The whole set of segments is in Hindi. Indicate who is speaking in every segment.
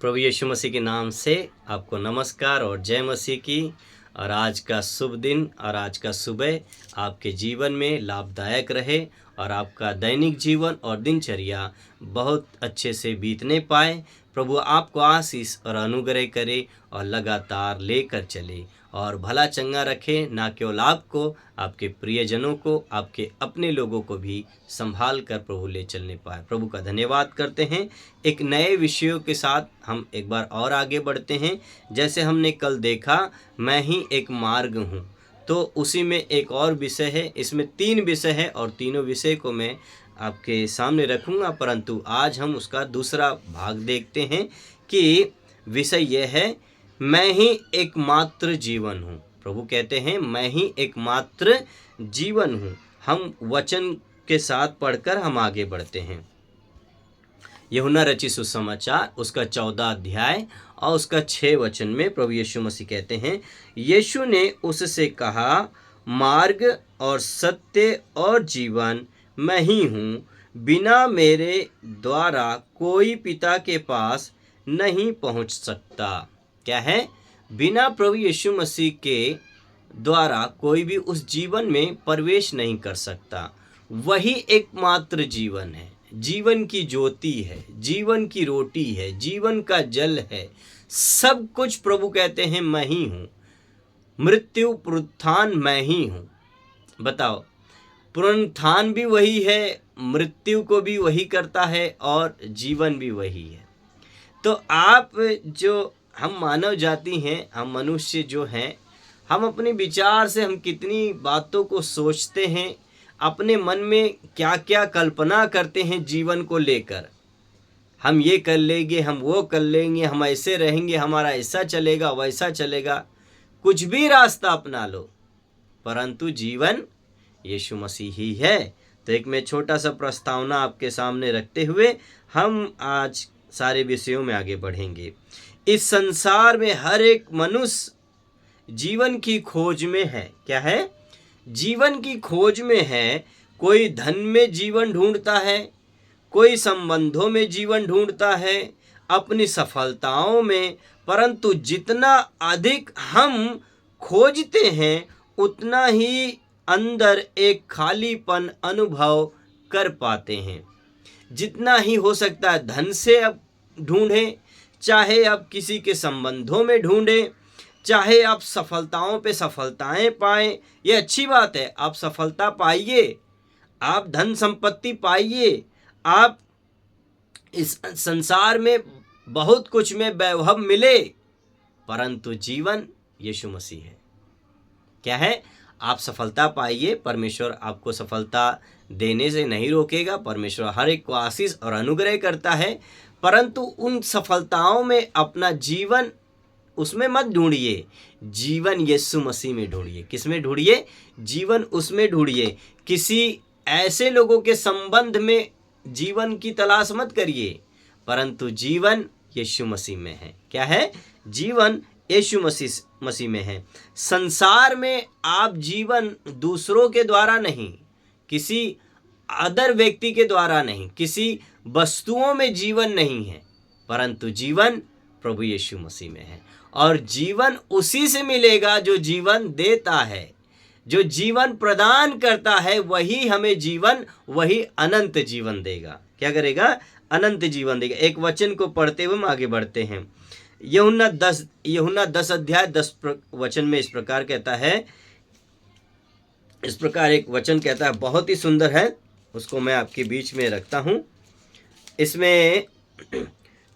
Speaker 1: प्रभु यीशु मसीह के नाम से आपको नमस्कार और जय मसीह की। और आज का शुभ दिन और आज का सुबह आपके जीवन में लाभदायक रहे और आपका दैनिक जीवन और दिनचर्या बहुत अच्छे से बीतने पाए। प्रभु आपको आशीष और अनुग्रह करे और लगातार लेकर चले और भला चंगा रखे, ना केवल आपको, आपके प्रियजनों को, आपके अपने लोगों को भी संभाल कर प्रभु ले चलने पाए। प्रभु का धन्यवाद करते हैं। एक नए विषयों के साथ हम एक बार और आगे बढ़ते हैं। जैसे हमने कल देखा, मैं ही एक मार्ग हूँ, तो उसी में एक और विषय है। इसमें 3 विषय है और तीनों विषय को मैं आपके सामने रखूँगा, परंतु आज हम उसका दूसरा भाग देखते हैं कि विषय यह है, मैं ही एकमात्र जीवन हूँ। प्रभु कहते हैं मैं ही एकमात्र जीवन हूँ। हम वचन के साथ पढ़कर हम आगे बढ़ते हैं। यूहन्ना रचित सुसमाचार उसका 14 अध्याय और उसका 6 वचन में प्रभु यीशु मसीह कहते हैं, यीशु ने उससे कहा, मार्ग और सत्य और जीवन मैं ही हूँ। बिना मेरे द्वारा कोई पिता के पास नहीं पहुँच सकता। क्या है? बिना प्रभु यीशु मसीह के द्वारा कोई भी उस जीवन में प्रवेश नहीं कर सकता। वही एकमात्र जीवन है, जीवन की ज्योति है, जीवन की रोटी है, जीवन का जल है। सब कुछ प्रभु कहते हैं मैं ही हूँ। मृत्यु पुनरुत्थान मैं ही हूँ। बताओ, पुनरुत्थान भी वही है, मृत्यु को भी वही करता है और जीवन भी वही है। तो आप जो हम मानव जाति हैं, हम मनुष्य जो हैं, हम अपने विचार से हम कितनी बातों को सोचते हैं, अपने मन में क्या क्या कल्पना करते हैं जीवन को लेकर। हम ये कर लेंगे, हम वो कर लेंगे, हम ऐसे रहेंगे, हमारा ऐसा चलेगा, वैसा चलेगा। कुछ भी रास्ता अपना लो, परंतु जीवन यीशु मसीह ही है। तो एक मैं छोटा सा प्रस्तावना आपके सामने रखते हुए हम आज सारे विषयों में आगे बढ़ेंगे। इस संसार में हर एक मनुष्य जीवन की खोज में है। क्या है? जीवन की खोज में है। कोई धन में जीवन ढूंढता है, कोई संबंधों में जीवन ढूंढता है, अपनी सफलताओं में। परंतु जितना अधिक हम खोजते हैं, उतना ही अंदर एक खालीपन अनुभव कर पाते हैं। जितना ही हो सकता है धन से अब ढूंढें, चाहे आप किसी के संबंधों में ढूंढें, चाहे आप सफलताओं पे सफलताएं पाएं। ये अच्छी बात है, आप सफलता पाइए, आप धन संपत्ति पाइए, आप इस संसार में बहुत कुछ में वैभव मिले, परंतु जीवन यीशु मसीह है। क्या है? आप सफलता पाइए, परमेश्वर आपको सफलता देने से नहीं रोकेगा। परमेश्वर हर एक को आशीष और अनुग्रह करता है, परंतु उन सफलताओं में अपना जीवन उसमें मत ढूंढिए। जीवन यीशु मसीह में ढूंढिए। किस में ढूंढिए? जीवन उसमें ढूंढिए। किसी ऐसे लोगों के संबंध में जीवन की तलाश मत करिए, परंतु जीवन यीशु मसीह में है। क्या है? जीवन यीशु मसीह में है। संसार में आप जीवन दूसरों के द्वारा नहीं, किसी अदर व्यक्ति के द्वारा नहीं, किसी वस्तुओं में जीवन नहीं है, परंतु जीवन प्रभु यीशु मसीह में है। और जीवन उसी से मिलेगा जो जीवन देता है, जो जीवन प्रदान करता है। वही हमें जीवन, वही अनंत जीवन देगा। क्या करेगा? अनंत जीवन देगा। एक वचन को पढ़ते हुए हम आगे बढ़ते हैं। यूहन्ना 10 अध्याय 10 वचन में इस प्रकार कहता है, इस प्रकार एक वचन कहता है, बहुत ही सुंदर है, उसको मैं आपके बीच में रखता हूँ। इसमें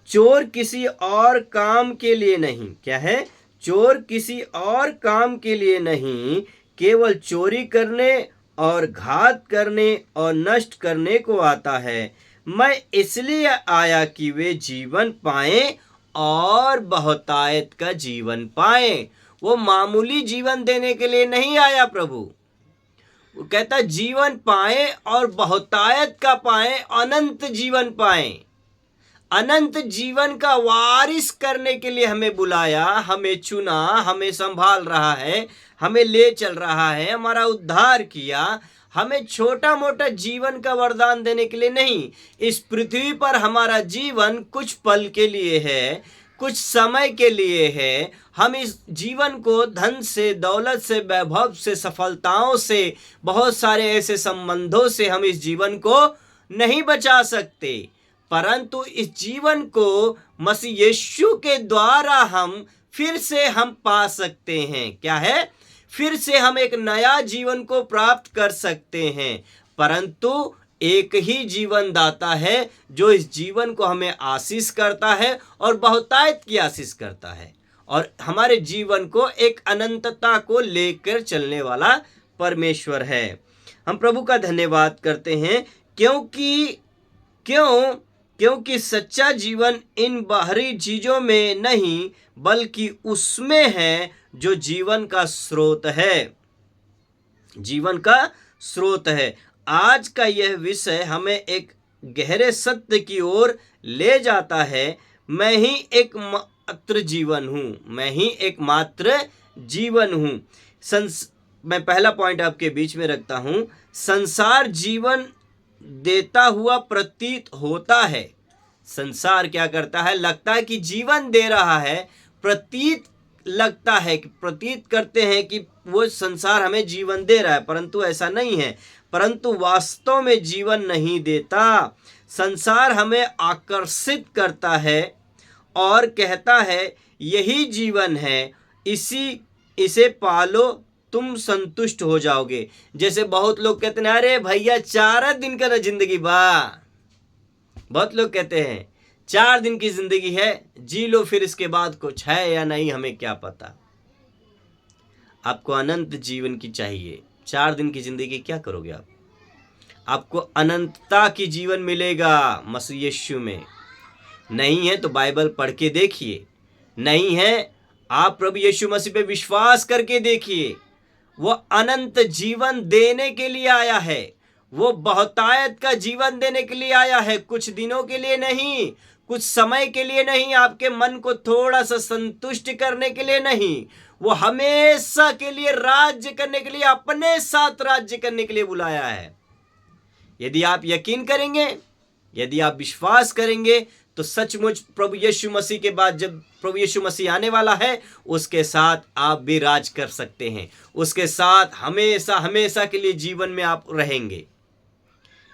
Speaker 1: चोर किसी और काम के लिए नहीं। क्या है? चोर किसी और काम के लिए नहीं, केवल चोरी करने और घात करने और नष्ट करने को आता है। मैं इसलिए आया कि वे जीवन पाएं और बहुतायत का जीवन पाएं। वो मामूली जीवन देने के लिए नहीं आया प्रभु। वो कहता जीवन पाएं और बहुतायत का पाएं, अनंत जीवन पाएं। अनंत जीवन का वारिस करने के लिए हमें बुलाया, हमें चुना, हमें संभाल रहा है, हमें ले चल रहा है, हमारा उद्धार किया, हमें छोटा मोटा जीवन का वरदान देने के लिए नहीं। इस पृथ्वी पर हमारा जीवन कुछ पल के लिए है, कुछ समय के लिए है। हम इस जीवन को धन से, दौलत से, वैभव से, सफलताओं से, बहुत सारे ऐसे संबंधों से हम इस जीवन को नहीं बचा सकते, परंतु इस जीवन को मसीह यीशु के द्वारा हम फिर से हम पा सकते हैं। क्या है? फिर से हम एक नया जीवन को प्राप्त कर सकते हैं। परंतु एक ही जीवन दाता है जो इस जीवन को हमें आशीष करता है और बहुतायत की आशीष करता है, और हमारे जीवन को एक अनंतता को लेकर चलने वाला परमेश्वर है। हम प्रभु का धन्यवाद करते हैं क्योंकि सच्चा जीवन इन बाहरी चीजों में नहीं बल्कि उसमें है जो जीवन का स्रोत है। जीवन का स्रोत है। आज का यह विषय हमें एक गहरे सत्य की ओर ले जाता है। मैं ही एकमात्र जीवन हूँ, मैं ही एकमात्र जीवन हूँ। मैं पहला पॉइंट आपके बीच में रखता हूँ। संसार जीवन देता हुआ प्रतीत होता है। संसार क्या करता है? लगता है कि जीवन दे रहा है, प्रतीत लगता है कि प्रतीत करते हैं कि वो संसार हमें जीवन दे रहा है, परंतु ऐसा नहीं है। परंतु वास्तव में जीवन नहीं देता। संसार हमें आकर्षित करता है और कहता है यही जीवन है, इसे पालो, तुम संतुष्ट हो जाओगे। जैसे बहुत लोग कहते हैं अरे भैया 4 दिन का ना जिंदगी बा। बहुत लोग कहते हैं 4 दिन की जिंदगी है, जी लो, फिर इसके बाद कुछ है या नहीं हमें क्या पता। आपको अनंत जीवन की चाहिए। 4 दिन की जिंदगी क्या करोगे आप? आपको अनंतता की जीवन मिलेगा मसीह यीशु में। नहीं है तो बाइबल पढ़ के देखिए, नहीं है आप प्रभु यीशु मसीह पे विश्वास करके देखिए। वो अनंत जीवन देने के लिए आया है, वो बहुतायत का जीवन देने के लिए आया है। कुछ दिनों के लिए नहीं, कुछ समय के लिए नहीं, आपके मन को थोड़ा सा संतुष्ट करने के लिए नहीं, वो हमेशा के लिए राज्य करने के लिए, अपने साथ राज्य करने के लिए बुलाया है। यदि आप यकीन करेंगे, यदि आप विश्वास करेंगे, तो सचमुच प्रभु यीशु मसीह के बाद जब प्रभु यीशु मसीह आने वाला है, उसके साथ आप भी राज कर सकते हैं। उसके साथ हमेशा हमेशा के लिए जीवन में आप रहेंगे।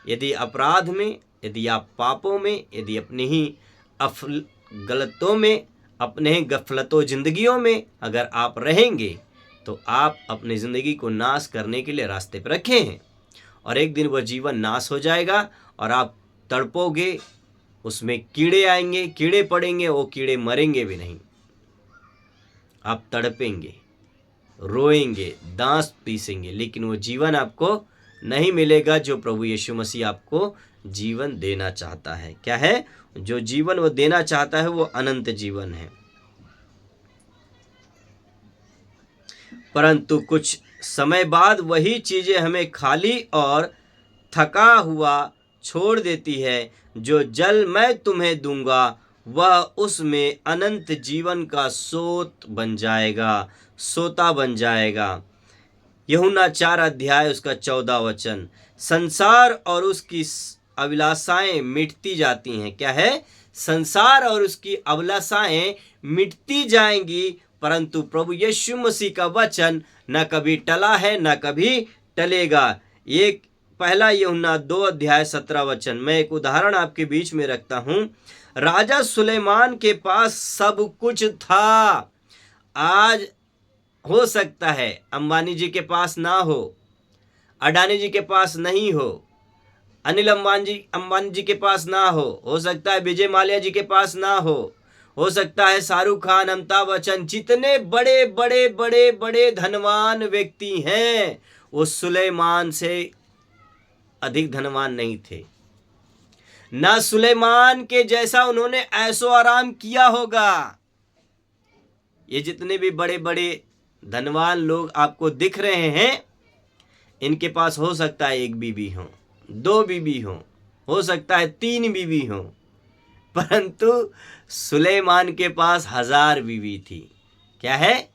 Speaker 1: यदि अपराध में, यदि आप पापों में, यदि अपनी ही गलतों में, अपने ही गफलतों जिंदगियों में अगर आप रहेंगे, तो आप अपनी ज़िंदगी को नाश करने के लिए रास्ते पर रखे हैं, और एक दिन वह जीवन नाश हो जाएगा और आप तड़पोगे, उसमें कीड़े आएंगे, कीड़े पड़ेंगे, वो कीड़े मरेंगे भी नहीं। आप तड़पेंगे, रोएंगे, दांत पीसेंगे, लेकिन वो जीवन आपको नहीं मिलेगा जो प्रभु यीशु मसीह आपको जीवन देना चाहता है। क्या है? जो जीवन वो देना चाहता है वो अनंत जीवन है। परंतु कुछ समय बाद वही चीजें हमें खाली और थका हुआ छोड़ देती है। जो जल मैं तुम्हें दूंगा वह उसमें अनंत जीवन का सोता बन जाएगा। यूहन्ना 4 अध्याय उसका 14 वचन। संसार और उसकी अभिलाषाएं मिटती जाती हैं। क्या है? संसार और उसकी अभिलाषाएं मिटती जाएंगी, परंतु प्रभु यीशु मसीह का वचन न कभी टला है, न कभी टलेगा। एक पहला यूहन्ना 2 अध्याय 17 वचन। मैं एक उदाहरण आपके बीच में रखता हूं। राजा सुलेमान के पास सब कुछ था। आज हो सकता है अंबानी जी के पास ना हो, अडानी जी के पास नहीं हो, अनिल अंबानी जी के पास ना हो सकता है विजय माल्या जी के पास ना हो सकता है शाहरुख खान, अमिताभ बच्चन, जितने बड़े बड़े बड़े बड़े धनवान व्यक्ति हैं, वो सुलेमान से अधिक धनवान नहीं थे। ना सुलेमान के जैसा उन्होंने ऐशो आराम किया होगा। ये जितने भी बड़े बड़े धनवान लोग आपको दिख रहे हैं, इनके पास हो सकता है 1 बीवी हो, 2 बीवी हो सकता है 3 बीवी हो, परंतु सुलेमान के पास 1000 बीवी थी। क्या है?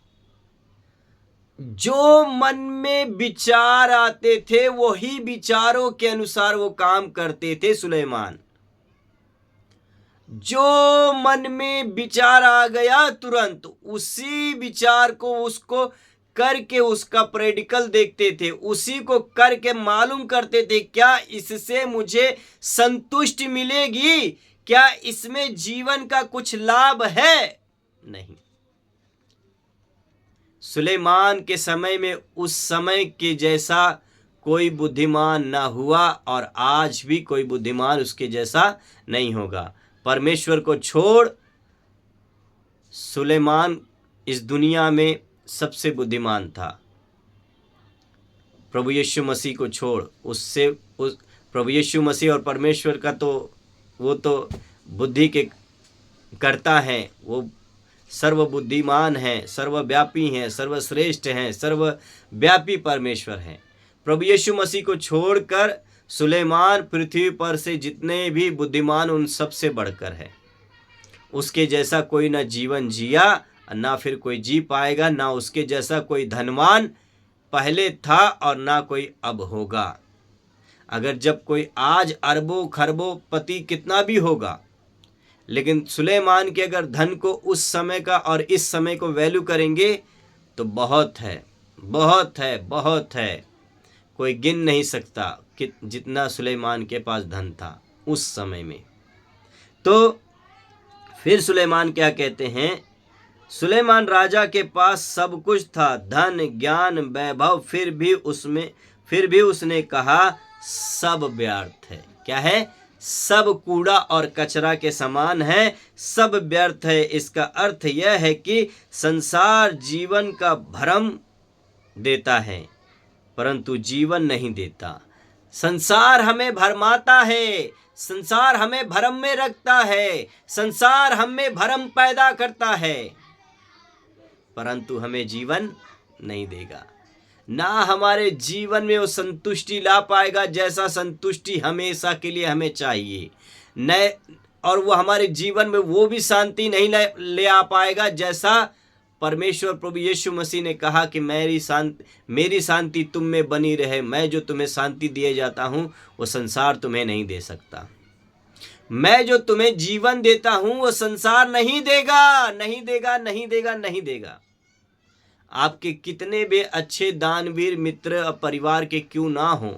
Speaker 1: जो मन में विचार आते थे वही विचारों के अनुसार वो काम करते थे सुलेमान। जो मन में विचार आ गया तुरंत उसी विचार को उसको करके उसका प्रैक्टिकल देखते थे, उसी को करके मालूम करते थे क्या इससे मुझे संतुष्टि मिलेगी, क्या इसमें जीवन का कुछ लाभ है। नहीं, सुलेमान के समय में उस समय के जैसा कोई बुद्धिमान ना हुआ और आज भी कोई बुद्धिमान उसके जैसा नहीं होगा। परमेश्वर को छोड़ सुलेमान इस दुनिया में सबसे बुद्धिमान था। प्रभु यीशु मसीह को छोड़ उस प्रभु यीशु मसीह और परमेश्वर का तो वो तो बुद्धि के कर्ता हैं, वो सर्वबुद्धिमान हैं, सर्वव्यापी हैं, सर्वश्रेष्ठ हैं, सर्वव्यापी परमेश्वर हैं। प्रभु यीशु मसीह को छोड़कर सुलेमान पृथ्वी पर से जितने भी बुद्धिमान उन सबसे बढ़कर है। उसके जैसा कोई ना जीवन जिया, ना फिर कोई जी पाएगा, ना उसके जैसा कोई धनवान पहले था और ना कोई अब होगा। अगर जब कोई आज अरबों खरबों पति कितना भी होगा, लेकिन सुलेमान के अगर धन को उस समय का और इस समय को वैल्यू करेंगे तो बहुत है, बहुत है, बहुत है। कोई गिन नहीं सकता कि जितना सुलेमान के पास धन था उस समय में। तो फिर सुलेमान क्या कहते हैं, सुलेमान राजा के पास सब कुछ था, धन ज्ञान वैभव, फिर भी उसने कहा सब व्यर्थ है। क्या है? सब कूड़ा और कचरा के समान है, सब व्यर्थ है। इसका अर्थ यह है कि संसार जीवन का भ्रम देता है परंतु जीवन नहीं देता। संसार हमें भरमाता है, संसार हमें भ्रम में रखता है, संसार हमें भ्रम पैदा करता है परंतु हमें जीवन नहीं देगा। ना हमारे जीवन में वो संतुष्टि ला पाएगा जैसा संतुष्टि हमेशा के लिए हमें चाहिए, न और वो हमारे जीवन में वो भी शांति नहीं ले आ पाएगा जैसा परमेश्वर प्रभु यीशु मसीह ने कहा कि मेरी शांति तुम में बनी रहे, मैं जो तुम्हें शांति दिए जाता हूँ वो संसार तुम्हें नहीं दे सकता। मैं जो तुम्हें जीवन देता हूँ वो संसार नहीं देगा, नहीं देगा, नहीं देगा, नहीं देगा। आपके कितने भी अच्छे दानवीर मित्र और परिवार के क्यों ना हो,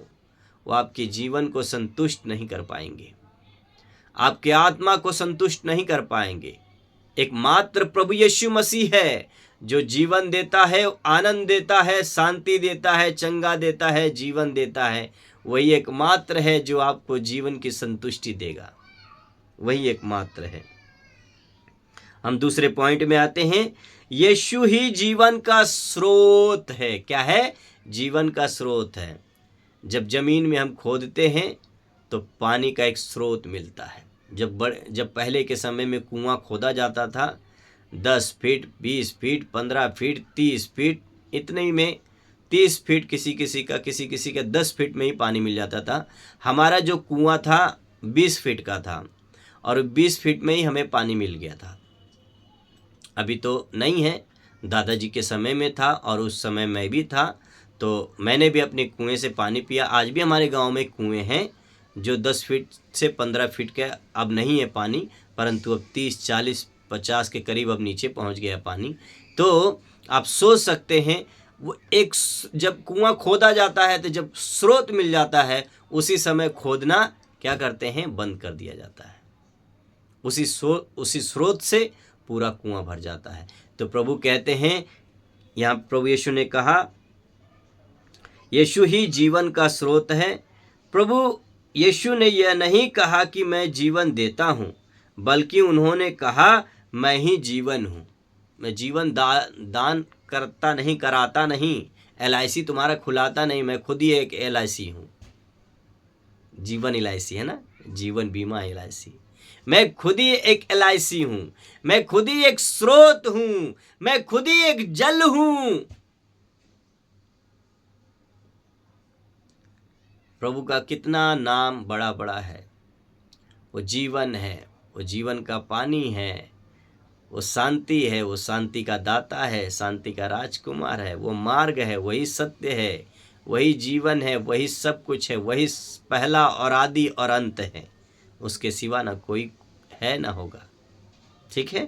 Speaker 1: वो आपके जीवन को संतुष्ट नहीं कर पाएंगे, आपके आत्मा को संतुष्ट नहीं कर पाएंगे। एकमात्र प्रभु यीशु मसीह है जो जीवन देता है, आनंद देता है, शांति देता है, चंगा देता है, जीवन देता है। वही एकमात्र है जो आपको जीवन की संतुष्टि देगा, वही एकमात्र है। हम दूसरे पॉइंट में आते हैं। यीशु ही जीवन का स्रोत है। क्या है? जीवन का स्रोत है। जब जमीन में हम खोदते हैं तो पानी का एक स्रोत मिलता है। जब पहले के समय में कुआं खोदा जाता था 10 फीट, 20 फीट, 15 फीट, 30 फीट, इतने में 30 फीट किसी किसी का 10 फीट में ही पानी मिल जाता था। हमारा जो कुआं था 20 फीट का था और 20 फीट में ही हमें पानी मिल गया था। अभी तो नहीं है, दादाजी के समय में था और उस समय मैं भी था, तो मैंने भी अपने कुएं से पानी पिया। आज भी हमारे गांव में कुएं हैं जो 10 फीट से 15 फीट के अब नहीं है पानी, परंतु अब 30, 40, 50 के करीब अब नीचे पहुंच गया पानी। तो आप सोच सकते हैं वो एक जब कुआं खोदा जाता है तो जब स्रोत मिल जाता है उसी समय खोदना क्या करते हैं, बंद कर दिया जाता है। उसी स्रोत से पूरा कुआं भर जाता है। तो प्रभु कहते हैं, यहाँ प्रभु यीशु ने कहा यीशु ही जीवन का स्रोत है। प्रभु यीशु ने यह नहीं कहा कि मैं जीवन देता हूँ, बल्कि उन्होंने कहा मैं ही जीवन हूँ। मैं जीवन दान कराता नहीं, LIC तुम्हारा खुलाता नहीं, मैं खुद ही एक LIC हूँ। जीवन LIC है ना, जीवन बीमा LIC। मैं खुद ही एक LIC हूँ, मैं खुद ही एक स्रोत हूँ, मैं खुद ही एक जल हूँ। प्रभु का कितना नाम बड़ा बड़ा है। वो जीवन है, वो जीवन का पानी है, वो शांति है, वो शांति का दाता है, शांति का राजकुमार है, वो मार्ग है, वही सत्य है, वही जीवन है, वही सब कुछ है, वही पहला और आदि और अंत है। उसके सिवा ना कोई है ना होगा। ठीक है।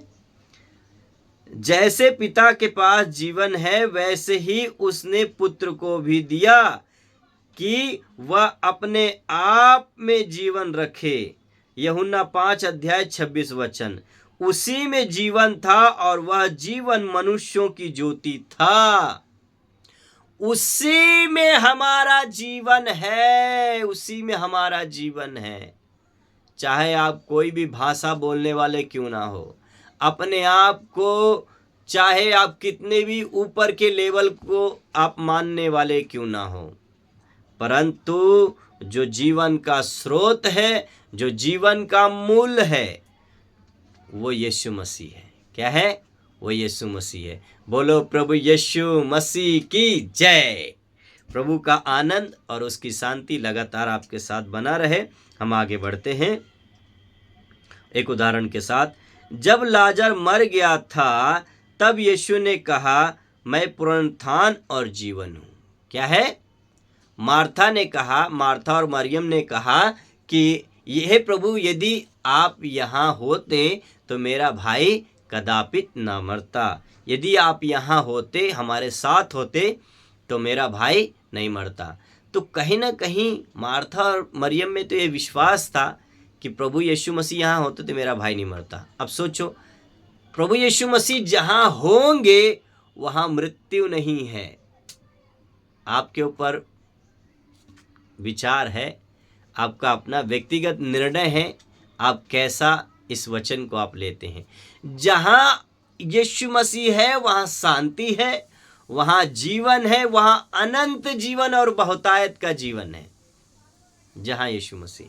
Speaker 1: जैसे पिता के पास जीवन है वैसे ही उसने पुत्र को भी दिया कि वह अपने आप में जीवन रखे। यूहन्ना 5:26। उसी में जीवन था और वह जीवन मनुष्यों की ज्योति था। उसी में हमारा जीवन है, उसी में हमारा जीवन है। चाहे आप कोई भी भाषा बोलने वाले क्यों ना हो, अपने आप को चाहे आप कितने भी ऊपर के लेवल को आप मानने वाले क्यों ना हो, परंतु जो जीवन का स्रोत है, जो जीवन का मूल है, वो यीशु मसीह है। क्या है? वो यीशु मसीह है। बोलो प्रभु यीशु मसीह की जय। प्रभु का आनंद और उसकी शांति लगातार आपके साथ बना रहे। हम आगे बढ़ते हैं एक उदाहरण के साथ। जब लाजर मर गया था तब यीशु ने कहा, मैं पुनरुत्थान और जीवन हूँ। क्या है? मार्था ने कहा, मार्था और मरियम ने कहा कि यह प्रभु, यदि आप यहाँ होते तो मेरा भाई कदापि न मरता। यदि आप यहाँ होते, हमारे साथ होते, तो मेरा भाई नहीं मरता। तो कहीं ना कहीं मार्था और मरियम में तो ये विश्वास था कि प्रभु यीशु मसीह यहाँ होते तो मेरा भाई नहीं मरता। अब सोचो, प्रभु यीशु मसीह जहाँ होंगे वहाँ मृत्यु नहीं है। आपके ऊपर विचार है, आपका अपना व्यक्तिगत निर्णय है, आप कैसा इस वचन को आप लेते हैं। जहाँ यीशु मसीह है वहाँ शांति है, वहाँ जीवन है, वहाँ अनंत जीवन और बहुतायत का जीवन है। जहाँ यीशु मसीह,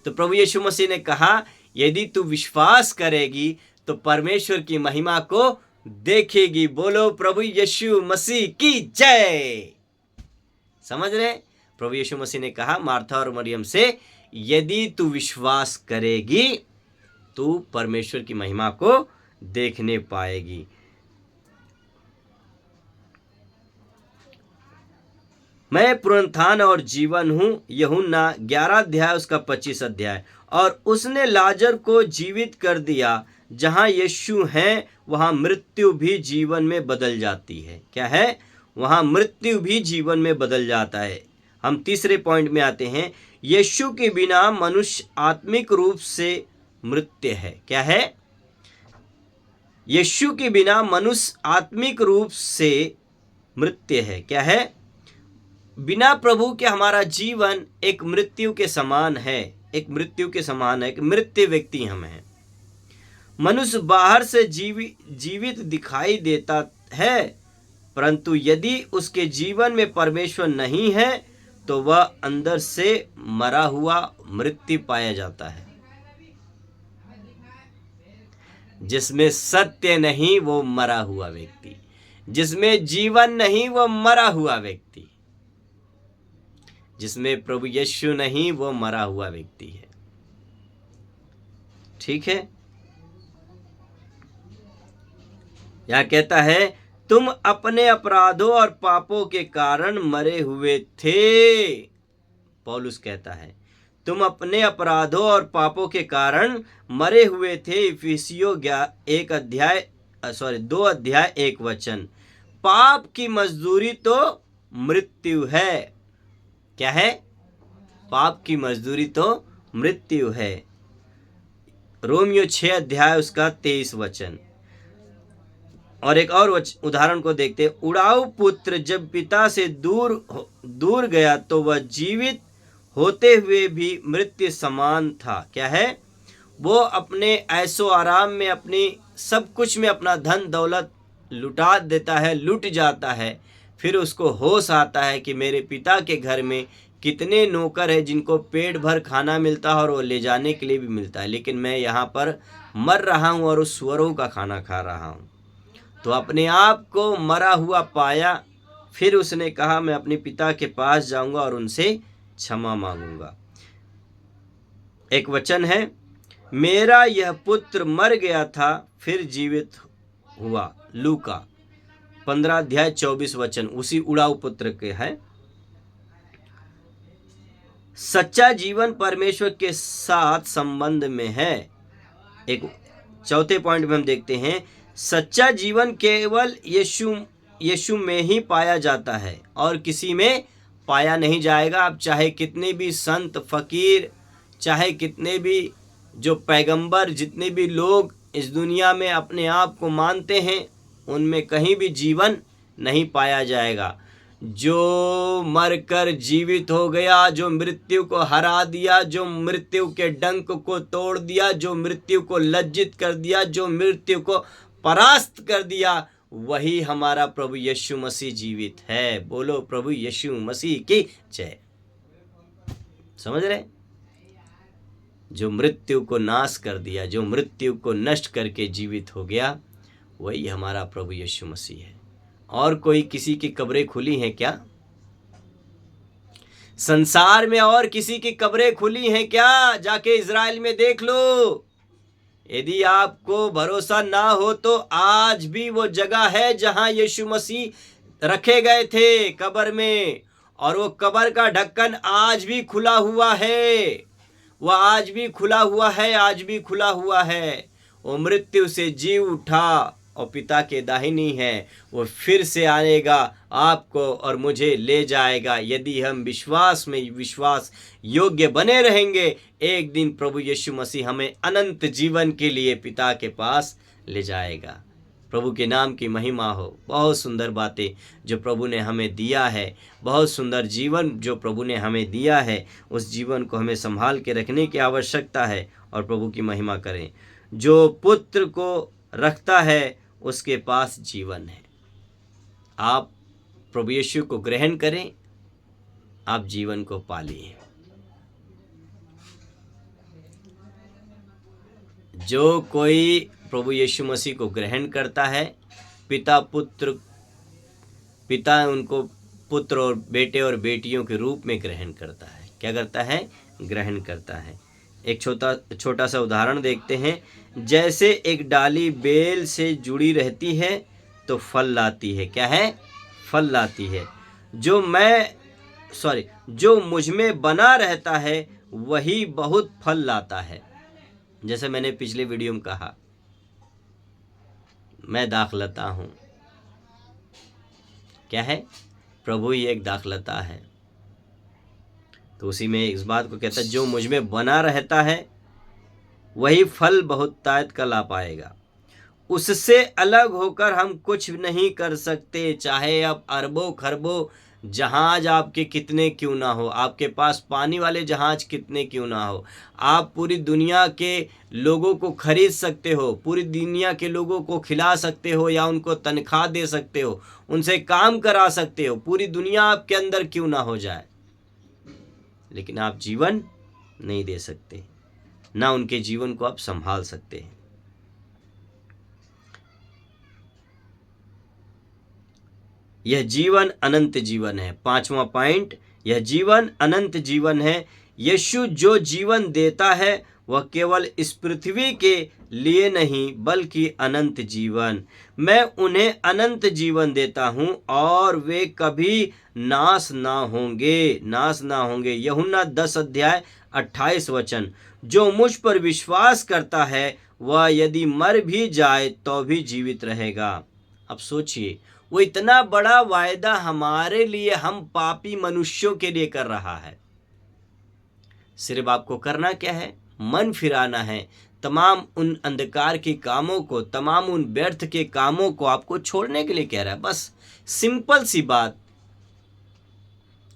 Speaker 1: तो प्रभु यीशु मसीह ने कहा, यदि तू विश्वास करेगी तो परमेश्वर की महिमा को देखेगी। बोलो प्रभु यीशु मसीह की जय। समझ रहे? प्रभु यीशु मसीह ने कहा मार्था और मरियम से, यदि तू विश्वास करेगी तू परमेश्वर की महिमा को देखने पाएगी। मैं पुनरुत्थान और जीवन हूँ, यूहन्ना 11:25। और उसने लाजर को जीवित कर दिया। जहाँ यीशु है वहाँ मृत्यु भी जीवन में बदल जाती है। क्या है? वहाँ मृत्यु भी जीवन में बदल जाता है। हम तीसरे पॉइंट में आते हैं। यीशु के बिना मनुष्य आत्मिक रूप से मृत्य है। क्या है? यीशु के बिना मनुष्य आत्मिक रूप से मृत्य है। क्या है? बिना प्रभु के हमारा जीवन एक मृत्यु के समान है, एक मृत्यु के समान है, एक मृत्य व्यक्ति हम हैं। मनुष्य बाहर से जीवित दिखाई देता है, परंतु यदि उसके जीवन में परमेश्वर नहीं है तो वह अंदर से मरा हुआ मृत्यु पाया जाता है। जिसमें सत्य नहीं वो मरा हुआ व्यक्ति, जिसमें जीवन नहीं वो मरा हुआ व्यक्ति, जिसमें प्रभु यीशु नहीं वो मरा हुआ व्यक्ति है। ठीक है? यह कहता है, तुम अपने अपराधों और पापों के कारण मरे हुए थे। पौलुस कहता है, तुम अपने अपराधों और पापों के कारण मरे हुए थे। इफिसियों 2:1। पाप की मजदूरी तो मृत्यु है। क्या है? पाप की मजदूरी तो मृत्यु है। रोमियो 6:23। और एक और उदाहरण को देखते। उड़ाऊ पुत्र जब पिता से दूर गया तो वह जीवित होते हुए भी मृत्यु समान था। क्या है? वो अपने ऐशो आराम में, अपनी सब कुछ में अपना धन दौलत लुटा देता है, लुट जाता है। फिर उसको होश आता है कि मेरे पिता के घर में कितने नौकर हैं जिनको पेट भर खाना मिलता है और वो ले जाने के लिए भी मिलता है, लेकिन मैं यहाँ पर मर रहा हूँ और उस सुअरों का खाना खा रहा हूँ। तो अपने आप को मरा हुआ पाया। फिर उसने कहा, मैं अपने पिता के पास जाऊंगा और उनसे क्षमा मांगूंगा। एक वचन है मेरा यह पुत्र मर गया था फिर जीवित हुआ। लूका 15 अध्याय 24 वचन उसी उड़ाऊ पुत्र के है। सच्चा जीवन परमेश्वर के साथ संबंध में है। एक चौथे पॉइंट में हम देखते हैं, सच्चा जीवन केवल यीशु में ही पाया जाता है और किसी में पाया नहीं जाएगा। आप चाहे कितने भी संत फकीर, चाहे कितने भी जो पैगंबर, जितने भी लोग इस दुनिया में अपने आप को मानते हैं, उनमें कहीं भी जीवन नहीं पाया जाएगा। जो मरकर जीवित हो गया, जो मृत्यु को हरा दिया, जो मृत्यु के डंक को तोड़ दिया, जो मृत्यु को लज्जित कर दिया, जो मृत्यु को परास्त कर दिया, वही हमारा प्रभु यीशु मसीह जीवित है। बोलो प्रभु यीशु मसीह की जय। समझ रहे? जो मृत्यु को नाश कर दिया, जो मृत्यु को नष्ट करके जीवित हो गया, वही हमारा प्रभु यीशु मसीह है। और कोई किसी की कब्रें खुली हैं क्या? संसार में और किसी की कब्रें खुली हैं क्या? जाके इजराइल में देख लो। यदि आपको भरोसा ना हो तो आज भी वो जगह है जहां यीशु मसीह रखे गए थे कब्र में, और वो कब्र का ढक्कन आज भी खुला हुआ है। वह आज भी खुला हुआ है, आज भी खुला हुआ है। वो मृत्यु से जी उठा और पिता के दाहिनी है। वो फिर से आएगा, आपको और मुझे ले जाएगा। यदि हम विश्वास में विश्वास योग्य बने रहेंगे, एक दिन प्रभु यीशु मसीह हमें अनंत जीवन के लिए पिता के पास ले जाएगा। प्रभु के नाम की महिमा हो। बहुत सुंदर बातें जो प्रभु ने हमें दिया है, बहुत सुंदर जीवन जो प्रभु ने हमें दिया है, उस जीवन को हमें संभाल के रखने की आवश्यकता है और प्रभु की महिमा करें। जो पुत्र को रखता है उसके पास जीवन है। आप प्रभु यीशु को ग्रहण करें, आप जीवन को पालिए। जो कोई प्रभु यीशु मसीह को ग्रहण करता है, पिता उनको पुत्र और बेटे और बेटियों के रूप में ग्रहण करता है। क्या करता है? ग्रहण करता है। एक छोटा सा उदाहरण देखते हैं। जैसे एक डाली बेल से जुड़ी रहती है तो फल लाती है। क्या है? फल लाती है। जो मुझ में बना रहता है वही बहुत फल लाता है। जैसे मैंने पिछले वीडियो में कहा, मैं दाखलता हूँ। क्या है? प्रभु ही एक दाखलता है। तो उसी में इस बात को कहता है, जो मुझ में बना रहता है वही फल बहुतायत का ला पाएगा। उससे अलग होकर हम कुछ नहीं कर सकते। चाहे अब अरबों खरबों जहाज आपके कितने क्यों ना हो, आपके पास पानी वाले जहाज कितने क्यों ना हो, आप पूरी दुनिया के लोगों को खरीद सकते हो, पूरी दुनिया के लोगों को खिला सकते हो या उनको तनख्वाह दे सकते हो, उनसे काम करा सकते हो, पूरी दुनिया आपके अंदर क्यों ना हो जाए, लेकिन आप जीवन नहीं दे सकते, ना उनके जीवन को आप संभाल सकते हैं। यह जीवन अनंत जीवन है। 5वां पॉइंट, यह जीवन अनंत जीवन है। यीशु जो जीवन देता है वह केवल इस पृथ्वी के लिए नहीं बल्कि अनंत जीवन। मैं उन्हें अनंत जीवन देता हूँ और वे कभी नाश ना होंगे। यूहन्ना 10 अध्याय 28 वचन। जो मुझ पर विश्वास करता है वह यदि मर भी जाए तो भी जीवित रहेगा। अब सोचिए, वो इतना बड़ा वायदा हमारे लिए, हम पापी मनुष्यों के लिए कर रहा है। सिर्फ आपको करना क्या है? मन फिराना है। तमाम उन अंधकार के कामों को, तमाम उन व्यर्थ के कामों को आपको छोड़ने के लिए कह रहा है। बस सिंपल सी बात।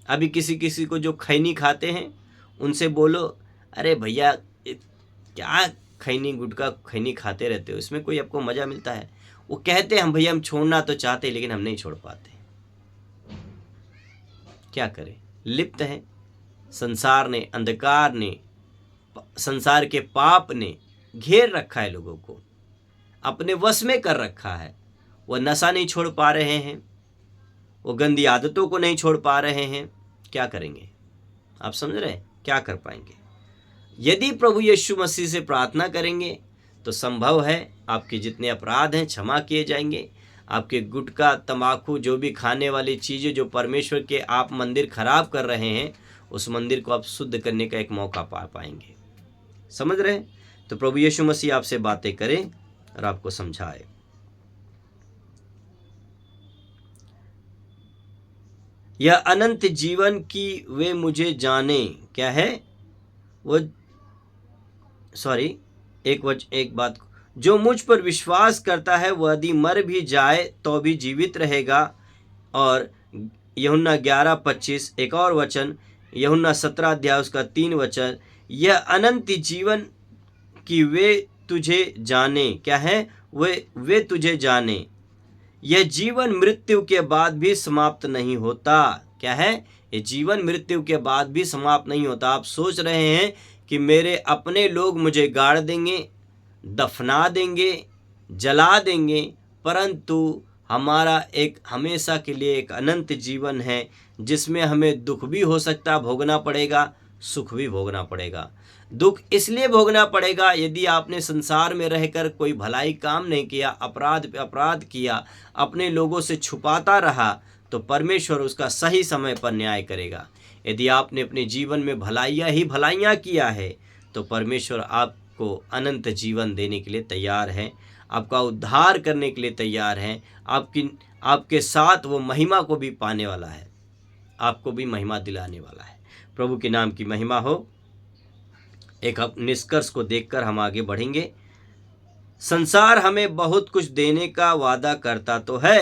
Speaker 1: अभी किसी को जो खैनी खाते हैं उनसे बोलो, अरे भैया क्या खैनी गुटखा खैनी खाते रहते हो, इसमें कोई आपको मज़ा मिलता है? वो कहते हैं हम भैया हम छोड़ना तो चाहते हैं लेकिन हम नहीं छोड़ पाते। क्या करें? लिप्त हैं। संसार ने, अंधकार ने, संसार के पाप ने घेर रखा है, लोगों को अपने वश में कर रखा है। वह नशा नहीं छोड़ पा रहे हैं, वो गंदी आदतों को नहीं छोड़ पा रहे हैं। क्या करेंगे? आप समझ रहे हैं? क्या कर पाएंगे? यदि प्रभु यीशु मसीह से प्रार्थना करेंगे तो संभव है आपके जितने अपराध हैं क्षमा किए जाएंगे। आपके गुटखा, तंबाकू, जो भी खाने वाली चीज़ें जो परमेश्वर के आप मंदिर खराब कर रहे हैं, उस मंदिर को आप शुद्ध करने का एक मौका पा पाएंगे। समझ रहे हैं? तो प्रभु यीशु मसीह आपसे बातें करे और आपको समझाए। यह अनंत जीवन की वे मुझे जाने, क्या है वो, एक बात, जो मुझ पर विश्वास करता है वह यदि मर भी जाए तो भी जीवित रहेगा। और यूहन्ना 11:25 एक और वचन, यूहन्ना 17 अध्याय उसका 3 वचन, यह अनंत जीवन कि वे तुझे जाने, क्या है, वे तुझे जाने। यह जीवन मृत्यु के बाद भी समाप्त नहीं होता। क्या है? ये जीवन मृत्यु के बाद भी समाप्त नहीं होता। आप सोच रहे हैं कि मेरे अपने लोग मुझे गाड़ देंगे, दफना देंगे, जला देंगे, परंतु हमारा एक हमेशा के लिए एक अनंत जीवन है जिसमें हमें दुख भी हो सकता भोगना पड़ेगा, सुख भी भोगना पड़ेगा। दुख इसलिए भोगना पड़ेगा यदि आपने संसार में रहकर कोई भलाई काम नहीं किया, अपराध पे अपराध किया, अपने लोगों से छुपाता रहा, तो परमेश्वर उसका सही समय पर न्याय करेगा। यदि आपने अपने जीवन में भलाइयाँ किया है तो परमेश्वर आपको अनंत जीवन देने के लिए तैयार है, आपका उद्धार करने के लिए तैयार है। आपके साथ वो महिमा को भी पाने वाला है, आपको भी महिमा दिलाने वाला है। प्रभु के नाम की महिमा हो। एक निष्कर्ष को देखकर हम आगे बढ़ेंगे। संसार हमें बहुत कुछ देने का वादा करता तो है,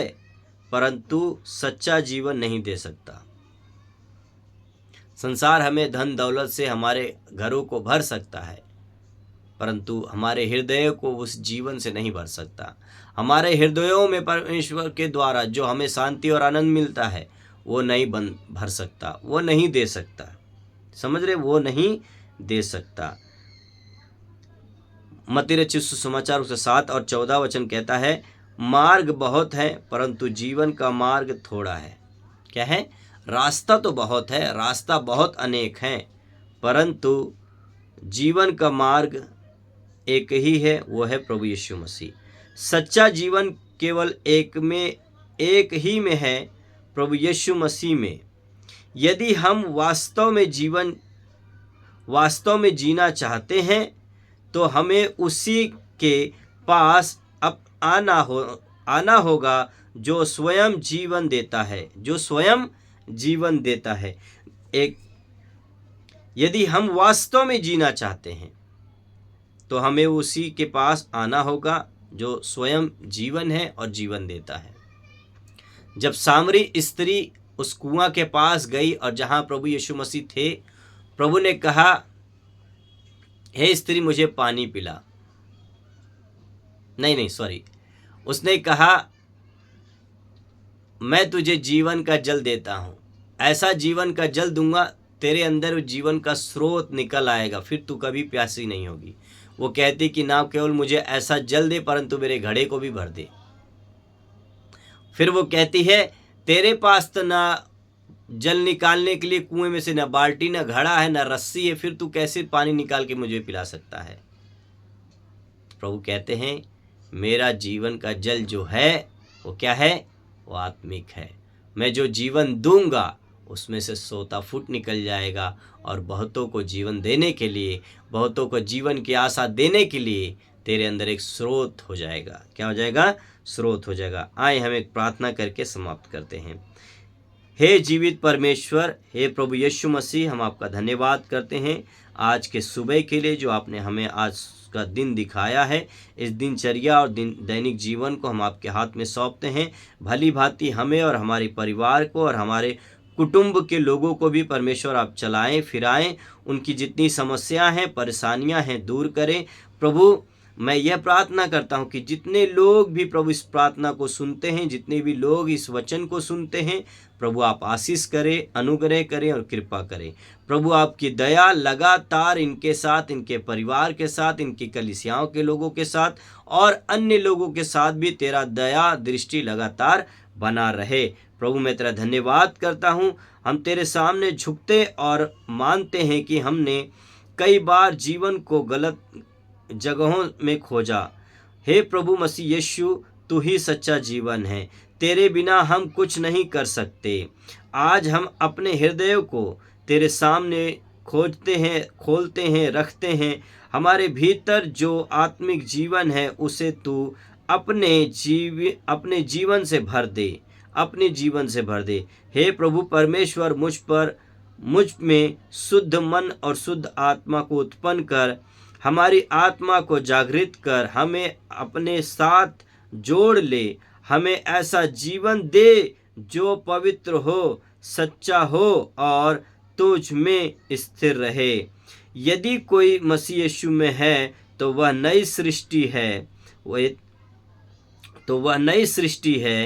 Speaker 1: परंतु सच्चा जीवन नहीं दे सकता। संसार हमें धन दौलत से हमारे घरों को भर सकता है, परंतु हमारे हृदय को उस जीवन से नहीं भर सकता। हमारे हृदयों में परमेश्वर के द्वारा जो हमें शांति और आनंद मिलता है वो नहीं भर सकता, वो नहीं दे सकता। समझ रहे? वो नहीं दे सकता। मत्ती रचित सुसमाचार उसके 7 और 14 वचन कहता है, मार्ग बहुत है परंतु जीवन का मार्ग थोड़ा है। क्या है? रास्ता तो बहुत है, रास्ता बहुत अनेक है, परंतु जीवन का मार्ग एक ही है, वो है प्रभु यीशु मसीह। सच्चा जीवन केवल एक ही में है, प्रभु यीशु मसीह में। यदि हम वास्तव में जीना चाहते हैं तो हमें उसी के पास अब आना होगा जो स्वयं जीवन देता है, जो स्वयं जीवन देता है। यदि हम वास्तव में जीना चाहते हैं तो हमें उसी के पास आना होगा जो स्वयं जीवन है और जीवन देता है। जब सामरी स्त्री उस कुआं के पास गई और जहां प्रभु यीशु मसीह थे, प्रभु ने कहा, हे स्त्री मुझे पानी पिला। उसने कहा, मैं तुझे जीवन का जल देता हूं, ऐसा जीवन का जल दूंगा, तेरे अंदर जीवन का स्रोत निकल आएगा, फिर तू कभी प्यासी नहीं होगी। वो कहती कि ना केवल मुझे ऐसा जल दे परंतु मेरे घड़े को भी भर दे। फिर वो कहती है, तेरे पास तो ना जल निकालने के लिए कुएं में से ना बाल्टी, ना घड़ा है, ना रस्सी है, फिर तू कैसे पानी निकाल के मुझे पिला सकता है? प्रभु कहते हैं, मेरा जीवन का जल जो है वो क्या है? वो आत्मिक है। मैं जो जीवन दूंगा उसमें से सोता फुट निकल जाएगा और बहुतों को जीवन देने के लिए, बहुतों को जीवन की आशा देने के लिए तेरे अंदर एक स्रोत हो जाएगा। क्या हो जाएगा? स्रोत हो जाएगा। आए हम एक प्रार्थना करके समाप्त करते हैं। हे जीवित परमेश्वर, हे प्रभु यीशु मसीह, हम आपका धन्यवाद करते हैं आज के सुबह के लिए जो आपने हमें आज का दिन दिखाया है। इस दिनचर्या और दैनिक जीवन को हम आपके हाथ में सौंपते हैं। भली भांति हमें और हमारे परिवार को और हमारे कुटुंब के लोगों को भी परमेश्वर आप चलाएं फिराएं, उनकी जितनी समस्याएं हैं, परेशानियां हैं, दूर करें। प्रभु, मैं यह प्रार्थना करता हूं कि जितने लोग भी प्रभु इस प्रार्थना को सुनते हैं, जितने भी लोग इस वचन को सुनते हैं, प्रभु आप आशीष करें, अनुग्रह करें और कृपा करें। प्रभु आपकी दया लगातार इनके साथ, इनके परिवार के साथ, इनकी कलीसियाओं के लोगों के साथ और अन्य लोगों के साथ भी तेरा दया दृष्टि लगातार बना रहे। प्रभु मैं तेरा धन्यवाद करता हूँ। हम तेरे सामने झुकते और मानते हैं कि हमने कई बार जीवन को गलत जगहों में खोजा। हे प्रभु मसीह यीशु, तू ही सच्चा जीवन है। तेरे बिना हम कुछ नहीं कर सकते। आज हम अपने हृदय को तेरे सामने खोलते हैं, रखते हैं। हमारे भीतर जो आत्मिक जीवन है उसे तू अपने जीवन से भर दे, अपने जीवन से भर दे। हे प्रभु परमेश्वर, मुझ में शुद्ध मन और शुद्ध आत्मा को उत्पन्न कर, हमारी आत्मा को जागृत कर, हमें अपने साथ जोड़ ले। हमें ऐसा जीवन दे जो पवित्र हो, सच्चा हो और तुझ में स्थिर रहे। यदि कोई मसीह यीशु में है तो वह नई सृष्टि है।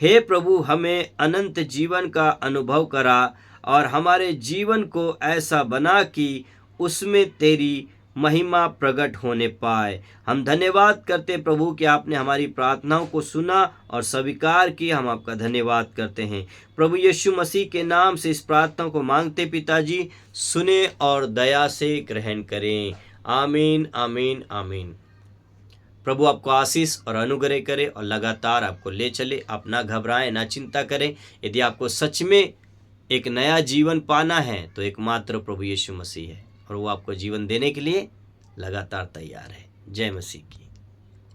Speaker 1: हे प्रभु, हमें अनंत जीवन का अनुभव करा और हमारे जीवन को ऐसा बना कि उसमें तेरी महिमा प्रकट होने पाए। हम धन्यवाद करते प्रभु कि आपने हमारी प्रार्थनाओं को सुना और स्वीकार किया। हम आपका धन्यवाद करते हैं प्रभु यीशु मसीह के नाम से इस प्रार्थना को मांगते पिताजी, सुने और दया से ग्रहण करें। आमीन, आमीन, आमीन। प्रभु आपको आशीष और अनुग्रह करे और लगातार आपको ले चले। आप ना घबराएं, ना चिंता करें। यदि आपको सच में एक नया जीवन पाना है तो एकमात्र प्रभु यीशु मसीह है और वो आपको जीवन देने के लिए लगातार तैयार है। जय मसीह की।